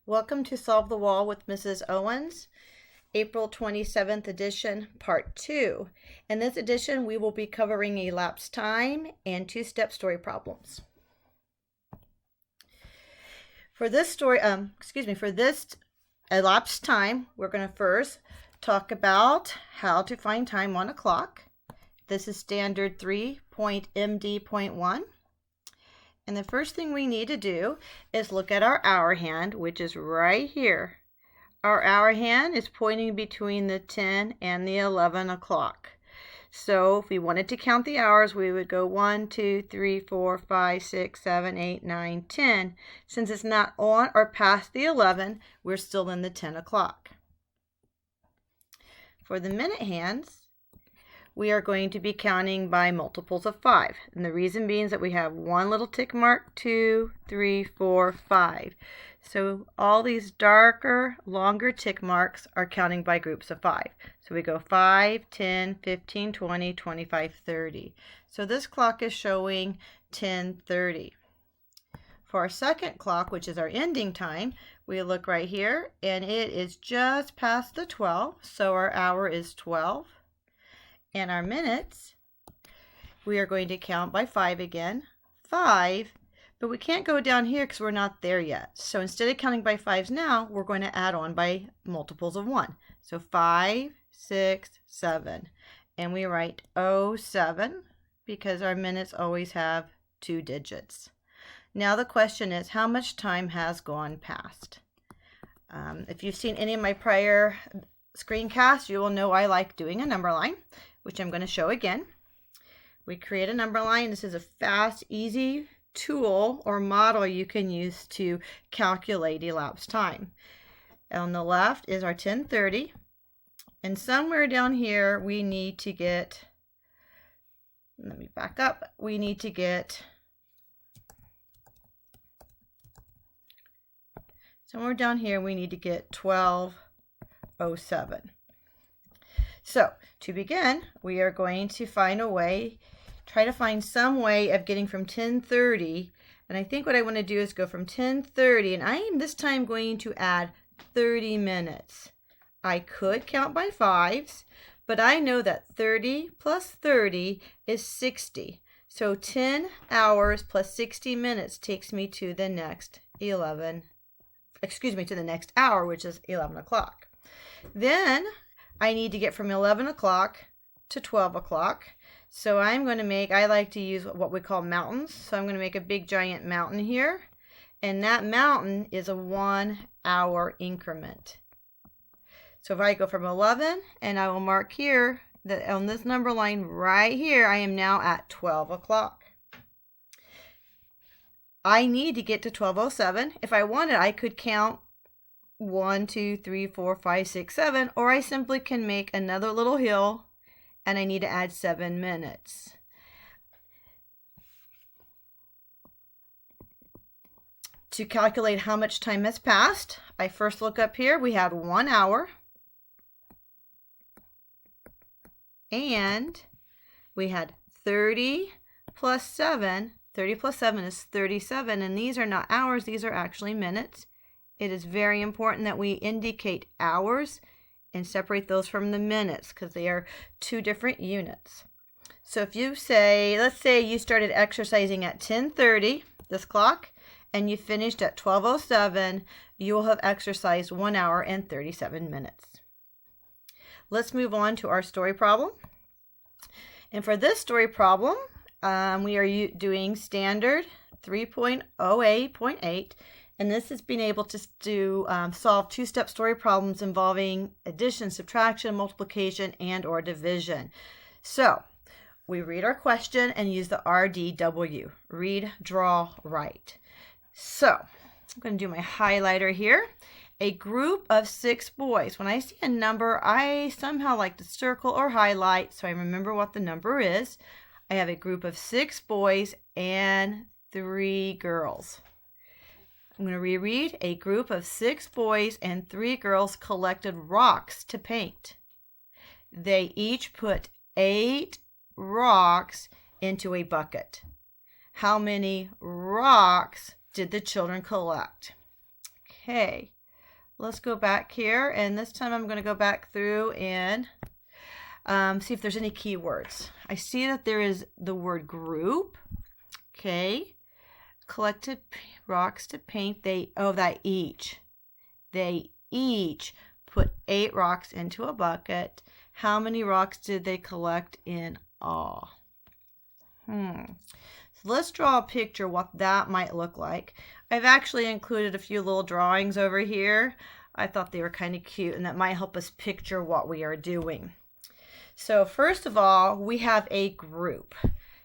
Welcome to Solve the Wall with Mrs. Owens, April 27th edition, part 2. In this edition, we will be covering elapsed time and two-step story problems. For this elapsed time, we're going to first talk about how to find time on a clock. This is standard 3.MD.1. And the first thing we need to do is look at our hour hand, which is right here. Our hour hand is pointing between the 10 and the 11 o'clock. So if we wanted to count the hours, we would go 1, 2, 3, 4, 5, 6, 7, 8, 9, 10. Since it's not on or past the 11, we're still in the 10 o'clock. For the minute hands, we are going to be counting by multiples of 5. And the reason being is that we have one little tick mark, 2, 3, 4, 5. So all these darker, longer tick marks are counting by groups of 5. So we go 5, 10, 15, 20, 25, 30. So this clock is showing 10:30. For our second clock, which is our ending time, we look right here, and it is just past the 12. So our hour is 12. And our minutes, we are going to count by 5 again. 5, but we can't go down here because we're not there yet. So instead of counting by 5s now, we're going to add on by multiples of 1. So 5, 6, 7. And we write 07 because our minutes always have 2 digits. Now the question is, how much time has gone past? If you've seen any of my prior screencasts, you will know I like doing a number line, which I'm going to show again. We create a number line. This is a fast, easy tool or model you can use to calculate elapsed time. On the left is our 10:30, and somewhere down here we need to get, let me back up, we need to get somewhere down here we need to get 12:07. So to begin, we are going to find a way, try to find some way of getting from 10:30, and I think what I want to do is go from 10:30, and I am this time going to add 30 minutes. I could count by 5s, but I know that 30 plus 30 is 60. So 10 hours plus 60 minutes takes me to the next to the next hour, which is 11 o'clock. Then I need to get from 11 o'clock to 12 o'clock. So I'm going to I like to use what we call mountains. So I'm going to make a big giant mountain here. And that mountain is a 1 hour increment. So if I go from 11, and I will mark here that on this number line right here, I am now at 12 o'clock. I need to get to 12:07. If I wanted, I could count 1, 2, 3, 4, 5, 6, 7, or I simply can make another little hill, and I need to add 7 minutes. To calculate how much time has passed, I first look up here. We had 1 hour, and we had 30 plus 7. 30 plus 7 is 37, and these are not hours, these are actually minutes. It is very important that we indicate hours and separate those from the minutes because they are 2 different units. So if you say, let's say you started exercising at 10:30, this clock, and you finished at 12:07, you will have exercised 1 hour and 37 minutes. Let's move on to our story problem. And for this story problem, we are doing standard 3.08.8. And this is being able to solve two-step story problems involving addition, subtraction, multiplication, and or division. So we read our question and use the RDW, read, draw, write. So I'm going to do my highlighter here. A group of 6 boys. When I see a number, I somehow like to circle or highlight so I remember what the number is. I have a group of 6 boys and 3 girls. I'm going to reread. A group of 6 boys and 3 girls collected rocks to paint. They each put 8 rocks into a bucket. How many rocks did the children collect? Okay, let's go back here, and this time I'm going to go back through and see if there's any keywords. I see that there is the word group. Okay. Collected rocks to paint. They each put 8 rocks into a bucket. How many rocks did they collect in all? So let's draw a picture what that might look like. I've actually included a few little drawings over here. I thought they were kind of cute, and that might help us picture what we are doing. So first of all, we have a group.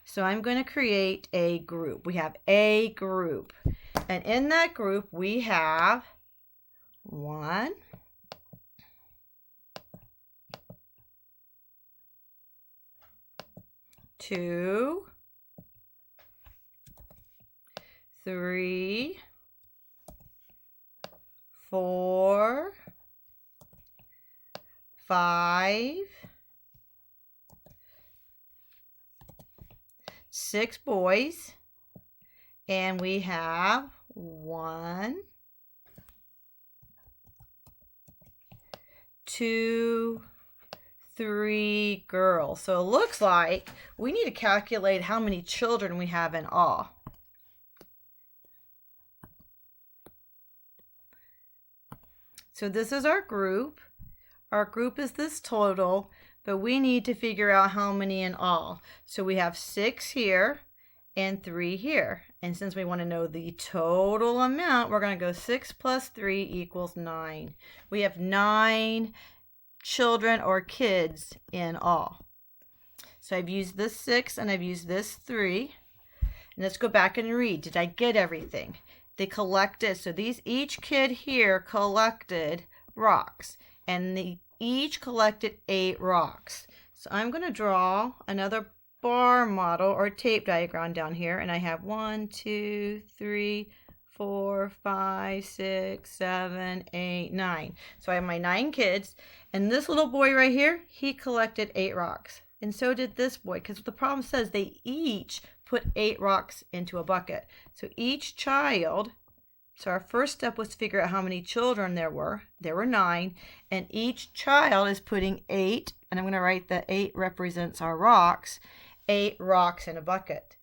So I'm going to create a group. We have a group. And in that group, we have 1, 2, 3, 4, 5, 6 boys, and we have 1, 2, 3 girls. So it looks like we need to calculate how many children we have in all. So this is our group. Our group is this total, but we need to figure out how many in all. So we have 6 here and 3 here. And since we want to know the total amount, we're going to go 6 plus 3 equals 9. We have 9 children or kids in all. So I've used this 6 and I've used this 3. And let's go back and read. Did I get everything? They collected, so each kid here collected rocks, and they each collected 8 rocks. So I'm going to draw another bar model or tape diagram down here, and I have 1, 2, 3, 4, 5, 6, 7, 8, 9. So I have my 9 kids, and this little boy right here, he collected 8 rocks. And so did this boy, because the problem says they each put 8 rocks into a bucket. So each child, so our first step was to figure out how many children there were. There were 9, and each child is putting 8, and I'm going to write that 8 represents our rocks, 8 rocks in a bucket.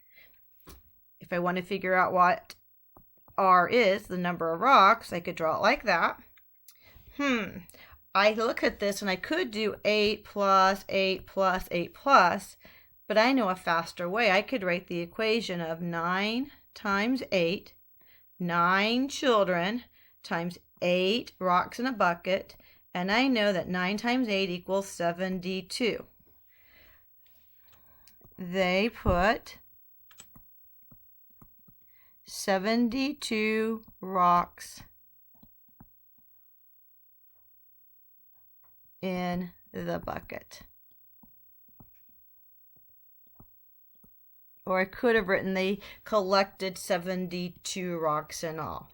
If I want to figure out what R is, the number of rocks, I could draw it like that. I look at this and I could do 8 plus 8 plus 8 plus, but I know a faster way. I could write the equation of 9 times 8, 9 children times 8 rocks in a bucket, and I know that 9 times 8 equals 72. They put 72 rocks in the bucket. Or I could have written they collected 72 rocks in all.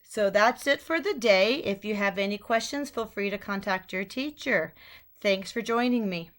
So that's it for the day. If you have any questions, feel free to contact your teacher. Thanks for joining me.